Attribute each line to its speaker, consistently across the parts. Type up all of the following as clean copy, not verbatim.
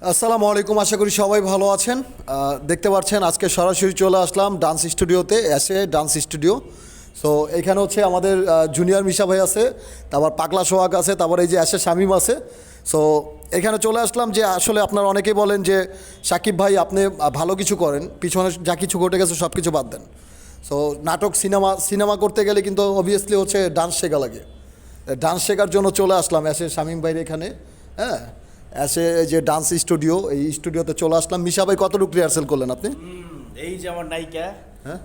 Speaker 1: আসসালামু আলাইকুম, আশা করি সবাই ভালো আছেন। দেখতে পাচ্ছেন আজকে সরাসরি চলে আসলাম ডান্স স্টুডিওতে, এসে ডান্স স্টুডিও। সো এখানে হচ্ছে আমাদের জুনিয়র মিশা ভাই আছে, তারপর পাগলা সোহাগ আছে, তারপর এই যে এসে শামিম আছে। সো এখানে চলে আসলাম যে আসলে আপনারা অনেকেই বলেন যে সাকিব ভাই আপনি ভালো কিছু করেন, পিছনে যা কিছু ঘটে গেছে সব কিছু বাদ দেন। সো নাটক সিনেমা করতে গেলে কিন্তু অবভিয়াসলি হচ্ছে ডান্স শেখা লাগে। ডান্স শেখার জন্য চলে আসলাম এসে শামিম ভাইয়ের এখানে। হ্যাঁ, এসে এই যে ডান্স স্টুডিও, এই স্টুডিওতে চলে আসলাম। মিশা ভাই কতটুকু রিহার্সেল করলেন আপনি?
Speaker 2: এই যে আমার নায়িকা,
Speaker 1: হ্যাঁ,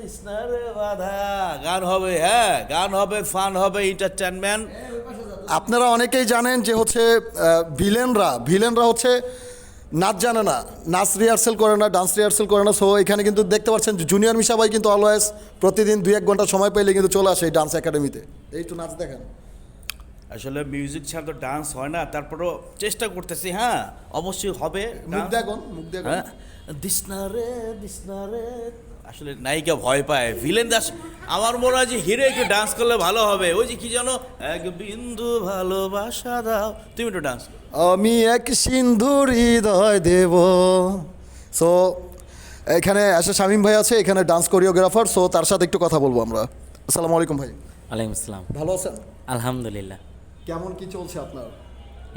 Speaker 2: দিসনারে বাধা গান হবে, হ্যাঁ গান হবে, ফান হবে, এন্টারটেনমেন্ট।
Speaker 1: আপনারা অনেকেই জানেন যে হচ্ছে ভিলেনরা হচ্ছে নাচ জানে না, নাচ রিহার্সেল করে না, ডান্স রিহার্সেল করে না। সো এখানে কিন্তু দেখতে পাচ্ছেন জুনিয়র মিশা ভাই কিন্তু অলওয়েজ প্রতিদিন 2-1 ঘন্টা সময় পেলে কিন্তু চলে আসে এই ডান্স একাডেমিতে। এই তো নাচ দেখেন।
Speaker 2: আসলে মিউজিক ছাড়া তো ডান্স হয় না, তারপরও চেষ্টা করতেছি। হ্যাঁ অবশ্যই হবে।
Speaker 1: মুখ দেখুন, মুখ দেখুন।
Speaker 2: হ্যাঁ, দিসনারে আসলে নায়িকা ভয় পায়, ভিলেন দাস। আমার মনে হয় যে হিরো একটু ডান্স করলে ভালো হবে। ওই যে কি জানো, এক বিন্দু ভালোবাসা দাও, তুমি একটু ডান্স।
Speaker 1: আমি এক সিন্ধুর হৃদয় দেব। সো এখানে এসে শামীম ভাই আছে, এখানে ডান্স কোরিওগ্রাফার। সো তার সাথে একটু কথা বলবো আমরা। আসসালামু আলাইকুম ভাই।
Speaker 3: ওয়ালাইকুম আসসালাম।
Speaker 1: ভালো আছেন?
Speaker 3: আলহামদুলিল্লাহ,
Speaker 1: কেমন কি চলছে আপনার?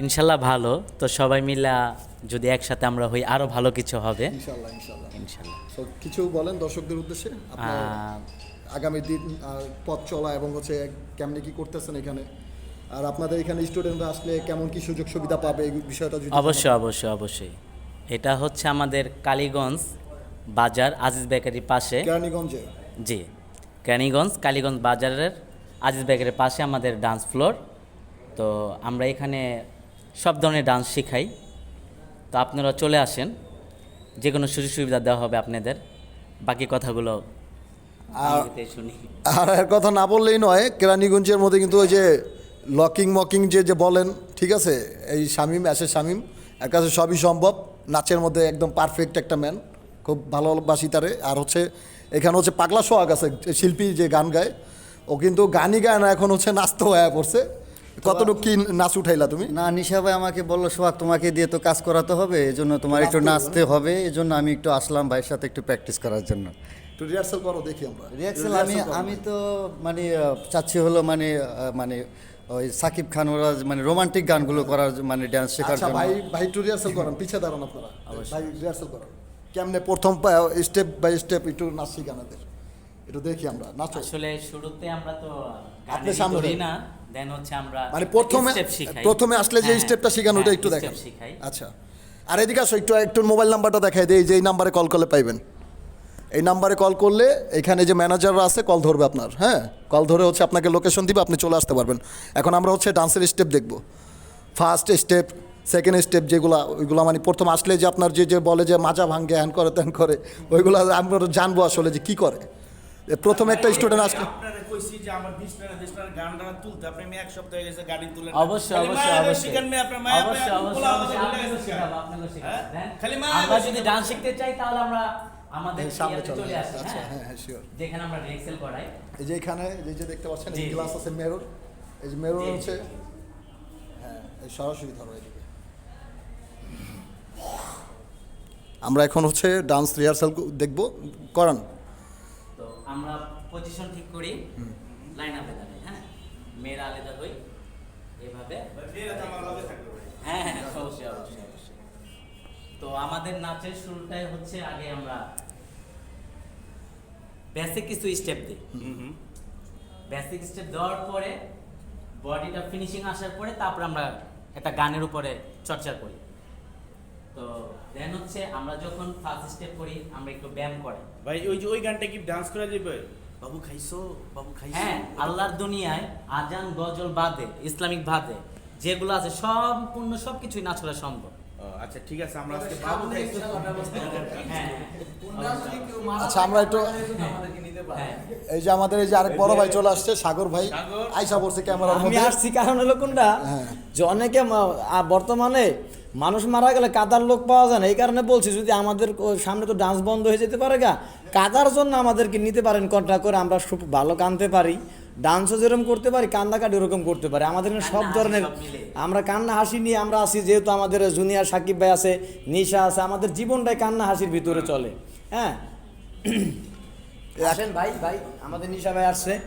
Speaker 3: ইনশাল্লাহ ভালো। তো সবাই মিলা যদি একসাথে আমরা হই আরো ভালো কিছু হবে
Speaker 1: ইনশাল্লাহ ইনশাল্লাহ।
Speaker 3: ইনশাল্লাহ।
Speaker 1: সো কিছু বলেন দর্শকদের উদ্দেশ্যে আপনার আগামী দিন পথ চলা এবং হচ্ছে কেমনে কি করতেছেন এখানে, আর আপনাদের এখানে স্টুডেন্টরা আসলে কেমন কি সুযোগ সুবিধা পাবে এই বিষয়টা যদি
Speaker 3: অবশ্যই এটা হচ্ছে আমাদের কালীগঞ্জ বাজার আজিজ বেকারির পাশে।
Speaker 1: কেরানীগঞ্জে।
Speaker 3: জি, কালীগঞ্জ বাজারের আজিজ বেকারির পাশে আমাদের ডান্স ফ্লোর। তো আমরা এখানে সব ধরনের ডান্স শেখাই। তো আপনারা চলে আসেন, যে কোনো সুযোগ সুবিধা দেওয়া হবে আপনাদের। বাকি কথাগুলো শুনি।
Speaker 1: আর এর কথা না বললেই নয়, কেরানীগঞ্জের মধ্যে কিন্তু ওই যে মকিং যে বলেন, ঠিক আছে, এই শামীম এর কাছে সবই সম্ভব। নাচের মধ্যে একদম পারফেক্ট একটা ম্যান, খুব ভালোবাসি তারে। আর হচ্ছে এখানে হচ্ছে পাগলা সোহাগ আছে, শিল্পী যে গান গায়, ও কিন্তু গানই গায় না, এখন হচ্ছে নাচতে হয়ে পড়ছে। কতটুকু কি নাচ উঠাইলা তুমি?
Speaker 4: না, নিশা ভাই আমাকে বললো সোহাগ তোমাকে দিয়ে তো কাজ করাতে হবে, এই জন্য তোমার একটু নাচতে হবে, এই জন্য আমি একটু আসলাম ভাইয়ের সাথে একটু প্র্যাকটিস করার জন্য।
Speaker 1: একটু রিহার্সাল করো দেখি আমরা।
Speaker 4: রিহার্সাল আমি তো মানে চাচ্ছি হলো মানে ওই সাকিব খান ওরা মানে রোমান্টিক গানগুলো করার মানে ডান্স শেখার
Speaker 1: আচ্ছা
Speaker 4: জন্য।
Speaker 1: ভাই একটু রিহার্সাল করেন, পিছিয়ে দাঁড়ান আপনারা। ভাই রিহার্সাল করেন কেমনে, প্রথম স্টেপ বাই স্টেপ একটু নাচ শিখি আমাদের, একটু দেখি আমরা নাচো।
Speaker 3: আসলে শুরুতে আমরা তো
Speaker 1: আপনি
Speaker 3: গানের
Speaker 1: সামনে
Speaker 3: করি
Speaker 1: দেন।
Speaker 3: না, দেন হচ্ছে আমরা
Speaker 1: মানে
Speaker 3: step শিখাই।
Speaker 1: প্রথমে আসলে যে
Speaker 3: হ্যাঁ,
Speaker 1: স্টেপটা শিখানো ওটা
Speaker 3: হ্যাঁ,
Speaker 1: একটু
Speaker 3: step
Speaker 1: দেখেন।
Speaker 3: শিখাই।
Speaker 1: আচ্ছা, আর এদিকে আসো, একটু মোবাইল নাম্বারটা দেখাই দিই, যে এই নাম্বারে কল করলে পাইবেন। এই নাম্বারে কল করলে এখানে যে ম্যানেজাররা আছে কল ধরবে আপনার। হ্যাঁ, কল ধরে হচ্ছে আপনাকে লোকেশন দিবে, আপনি চলে আসতে পারবেন। এখন আমরা হচ্ছে ডান্সের স্টেপ দেখব। ফার্স্ট স্টেপ, সেকেন্ড স্টেপ যেগুলো, ওইগুলো মানে প্রথম আসলে যে আপনার যে বলে যে মাজা ভাঙ্গে হ্যান করে ত্যান করে, ওইগুলো আমরা জানবো আসলে যে কী করে। প্রথমে একটা স্টুডেন্ট আসলে
Speaker 2: আপনারা কইছি যে আমার দিসনারে গানটা তুলতে, আপনি এক সপ্তাহ হয়ে গেছে গাড়ি তুলেন।
Speaker 3: অবশ্যই
Speaker 2: শিখান মে আপনার মায়া
Speaker 3: অবশ্যই আপনাকে শেখাবো।
Speaker 2: খালি মায়া
Speaker 3: আমরা যদি ডান্স শিখতে চাই তাহলে আমরা আমাদের
Speaker 1: সামনে
Speaker 3: ইয়াতে চলে আসি।
Speaker 1: আচ্ছা,
Speaker 3: হ্যাঁ,
Speaker 1: হ্যাঁ শিওর।
Speaker 3: যেখানে আমরা রিহার্সাল করাই।
Speaker 1: এই যে এখানে যে দেখতে পাচ্ছেন এই
Speaker 3: জি,
Speaker 1: গ্লাস আছে মেরর, এই যে মেরর
Speaker 3: জি,
Speaker 1: হচ্ছে,
Speaker 3: জি।
Speaker 1: হ্যাঁ এই সরাসরি ধরো এদিকে। আমরা এখন হচ্ছে ডান্স রিহার্সাল দেখব, করান।
Speaker 3: তো আমরা পজিশন ঠিক করি, লাইন আপে দাঁড়াই। হ্যাঁ, মেয়েরা আলাদা হই এভাবে। হ্যাঁ, অবশ্যই। তো আমাদের নাচের শুরুটাই হচ্ছে আগে আমরা বেসিক কিছু স্টেপ দিই। বেসিক স্টেপ দেওয়ার পরে বডিটা ফিনিশিং আসার পরে তারপর আমরা একটা গানের উপরে চর্চা করি। তো দেন হচ্ছে আমরা যখন ফার্স্ট স্টেপ করি আমরা একটু ব্যায়াম করি।
Speaker 2: ভাই ওই গানটা কি ডান্স করা যাবে? বাবু খাইছো, বাবু খাইছো।
Speaker 3: হ্যাঁ, আল্লাহর দুনিয়ায় আজান গজল বাদে, ইসলামিক বাদে যেগুলো আছে সম্পূর্ণ সবকিছুই নাচ করা সম্ভব।
Speaker 2: আচ্ছা ঠিক আছে, আমরা আজকে বাবু খাইছো।
Speaker 3: হ্যাঁ,
Speaker 1: আচ্ছা আমরা একটু,
Speaker 3: হ্যাঁ,
Speaker 1: এই যে আমাদের এই যে আরেক বড় ভাই চলে আসছে, সাগর ভাই আইসা পড়ছে ক্যামেরার
Speaker 5: আমি
Speaker 1: মধ্যে।
Speaker 5: আসছি কারণ হলো কোনটা,
Speaker 1: হ্যাঁ।
Speaker 5: যে অনেকে বর্তমানে মানুষ মারা গেলে কাদার লোক পাওয়া যায় না, এই কারণে বলছি যদি আমাদের সামনে তো ডান্স বন্ধ হয়ে যেতে পারে কাদার জন্য আমাদেরকে নিতে পারেন কন্ট্রাক্ট করে, আমরা খুব ভালো কানতে পারি, ডান্সও যেরকম করতে পারি, কান্নাকাটি ওরকম করতে পারি। আমাদের এখানে সব
Speaker 3: কান্না
Speaker 5: ধরনের
Speaker 3: হাসি সব মিলে।
Speaker 5: আমরা কান্না হাসি নিয়ে আমরা আছি, যেহেতু আমাদের জুনিয়র সাকিব ভাই আছে, নিশা আছে, আমাদের জীবনটাই কান্না হাসির ভিতরে চলে। হ্যাঁ, আসেন ভাই, ভাই আমাদের নিশা ভাই আসছে।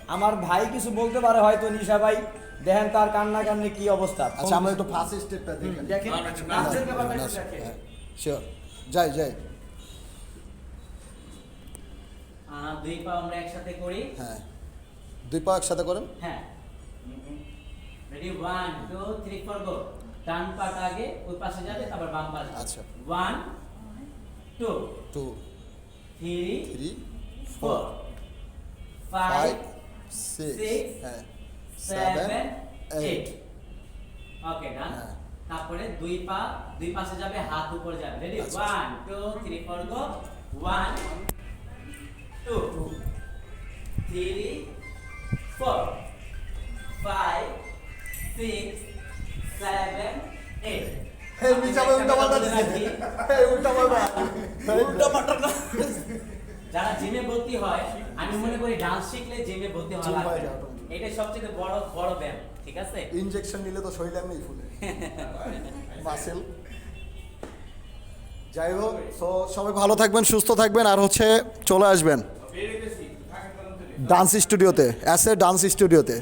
Speaker 5: আমার ভাই কিছু বলতে পারে হয়তো, নিশা ভাই দেখেন তার কান্না কান্নে কি অবস্থা।
Speaker 1: আচ্ছা আমরা একটু ফার্স্ট স্টেপটা দেখি।
Speaker 5: দেখেন নাচের ব্যাপারটা একটু দেখেন।
Speaker 1: শিওর, যাই যাই।
Speaker 3: দুই পা আমরা একসাথে করি।
Speaker 1: হ্যাঁ, দুই পা একসাথে করেন।
Speaker 3: হ্যাঁ, রেডি 1 2 3 4 গো। ডান পাটা আগে ওই পাশে যাবে, তারপর বাম পাশে।
Speaker 1: আচ্ছা।
Speaker 3: 1 2
Speaker 1: 2
Speaker 3: 3
Speaker 1: 3
Speaker 3: 4 5
Speaker 1: 5 6
Speaker 3: 6
Speaker 1: হ্যাঁ
Speaker 3: 7
Speaker 1: 8
Speaker 3: 8 ওকে ডান।
Speaker 1: হ্যাঁ।
Speaker 3: তারপরে দুই পাশে যাবে, হাত উপরে যাবে। রেডি
Speaker 1: আচ্ছা।
Speaker 3: 1 2 3 4 গো। 1 2 3 4 5 6 7 8
Speaker 1: এই মিছা ভাই উল্টা পাল্টা দিছে। এই উল্টা পাল্টা।
Speaker 2: উল্টা পাল্টা না।
Speaker 3: যারা জিমে ভর্তি হয়, আমি মনে করি ডান্স শিখলে জিমে ভর্তি হওয়া
Speaker 1: জিম
Speaker 3: লাগবে।
Speaker 1: হয়ে যায় automatic।
Speaker 3: এটা সবচেয়ে বড় বড় ব্যায়াম, ঠিক আছে?
Speaker 1: ইনজেকশন নিলে তো শরীর এমনি ফুলে মাসেল। যাই হোক, সো সবাই ভালো থাকবেন, সুস্থ থাকবেন, আর হচ্ছে চলে আসবেন ডান্স স্টুডিওতে, অ্যাসে ডান্স স্টুডিওতে।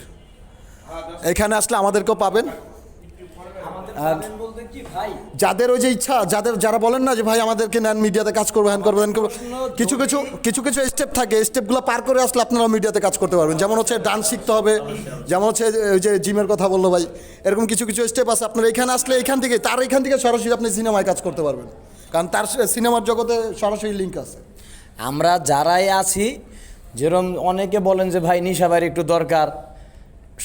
Speaker 1: এখানে আসলে আমাদেরকেও পাবেন।
Speaker 5: আমাদের পাবেন বলতে কি ভাই,
Speaker 1: যাদের ওই যে ইচ্ছা, যারা বলেন না যে ভাই আমাদেরকে নেন, মিডিয়াতে কাজ করবো, হ্যান করবো, হ্যান করবো, কিছু কিছু কিছু কিছু স্টেপ থাকে, স্টেপগুলো পার করে আসলে আপনারা মিডিয়াতে কাজ করতে পারবেন। যেমন হচ্ছে ডান্স শিখতে হবে, যেমন হচ্ছে ওই যে জিমের কথা বললো ভাই, এরকম কিছু কিছু স্টেপ আছে। আপনারা এখানে আসলে এখান থেকে সরাসরি আপনি সিনেমায় কাজ করতে পারবেন, কারণ তার সিনেমার জগতে সরাসরি লিঙ্ক আছে।
Speaker 5: আমরা যারাই আছি, যেরকম অনেকে বলেন যে ভাই নিশা ভাইয়ের একটু দরকার,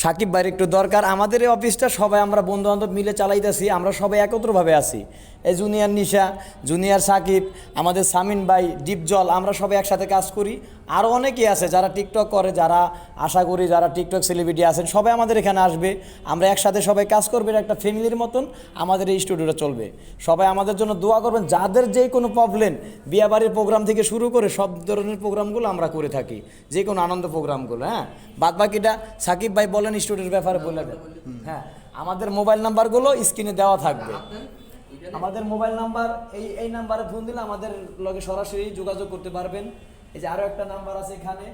Speaker 5: সাকিব ভাইয়ের একটু দরকার, আমাদের এই অফিসটা সবাই আমরা বন্ধু বান্ধব মিলে চালাইতেছি, আমরা সবাই একত্রভাবে আছি। এই জুনিয়র নিশা, জুনিয়র সাকিব, আমাদের সামিন ভাই, ডিপজল, আমরা সবাই একসাথে কাজ করি। আরও অনেকেই আছে যারা টিকটক করে, যারা আশা করি যারা টিকটক সেলিব্রিটি আছেন, সবাই আমাদের এখানে আসবে, আমরা একসাথে সবাই কাজ করবেন, একটা ফ্যামিলির মতন আমাদের এই স্টুডিওটা চলবে। সবাই আমাদের জন্য দোয়া করবেন, যাদের যে কোনো প্রবলেম, বিয়াবাড়ির প্রোগ্রাম থেকে শুরু করে সব ধরনের প্রোগ্রামগুলো আমরা করে থাকি, যে কোনো আনন্দ প্রোগ্রামগুলো। হ্যাঁ, বাদবাকিটা সাকিব ভাই বলেন স্টুডিওর ব্যাপারে বলে দেন। হ্যাঁ, আমাদের মোবাইল নাম্বারগুলো স্ক্রিনে দেওয়া থাকবে। আমাদের মোবাইল নাম্বার এই নাম্বারে ফোন দিলে আমাদের লগে সরাসরি যোগাযোগ করতে পারবেন। এই যে আরও একটা নাম্বার আছে এখানে,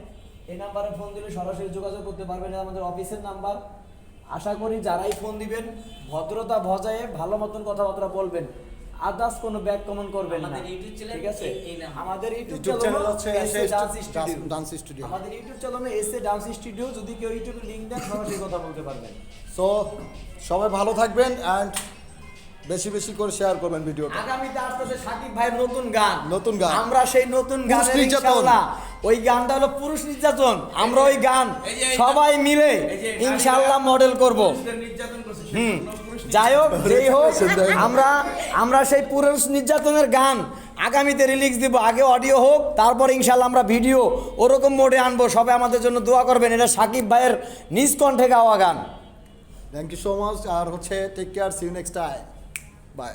Speaker 5: এই নাম্বারে ফোন দিলে সরাসরি যোগাযোগ করতে পারবেন, এটা আমাদের অফিসের নাম্বার। আশা করি যারাই ফোন দিবেন ভদ্রতা বজায়ে ভালো মতন কথাবার্তা বলবেন, আদার্স কোনো ব্যাক কমেন্ট করবেন না,
Speaker 3: আমাদের ইউটিউব চ্যানেল
Speaker 5: ঠিক আছে?
Speaker 3: এই নাম।
Speaker 5: আমাদের ইউটিউব
Speaker 1: ইউটিউব চ্যানেল হচ্ছে
Speaker 5: SA dance studio.
Speaker 1: Dance studio.
Speaker 5: আমাদের ইউটিউব চ্যানেলে এসএ ডান্স স্টুডিও, যদি কেউ ইউটিউবে লিংক দেন সরাসরি কথা বলতে পারবেন।
Speaker 1: সো সবাই ভালো থাকবেন, অ্যান্ড বেশি বেশি করে শেয়ার করবেন ভিডিওটা।
Speaker 5: আগামীতে আসতেছে সাকিব ভাইয়ের নতুন গান,
Speaker 1: নতুন গান।
Speaker 5: আমরা সেই নতুন
Speaker 1: পুরুষ
Speaker 5: গানের
Speaker 1: নির্যাতন।
Speaker 5: ইনশাআল্লাহ, ওই গানটা হলো পুরুষ নির্যাতন, আমরা ওই গান
Speaker 2: এই যে-
Speaker 5: সবাই মিলে ইনশাআল্লাহ মডেল করব।
Speaker 2: নির্যাতন করছে
Speaker 5: যাই হোক যেই হোক, আমরা সেই পুরুষ নির্যাতনের গান আগামীতে রিলিজ দিব। আগে অডিও হোক, তারপর ইনশাআল্লাহ আমরা ভিডিও ওরকম মোডে আনবো। সবাই আমাদের জন্য দোয়া করবেন, এটা সাকিব ভাইয়ের নিজ কণ্ঠে গাওয়া গান।
Speaker 1: থ্যাংক ইউ সো মাচ, আর হচ্ছে take care, see you next time, by.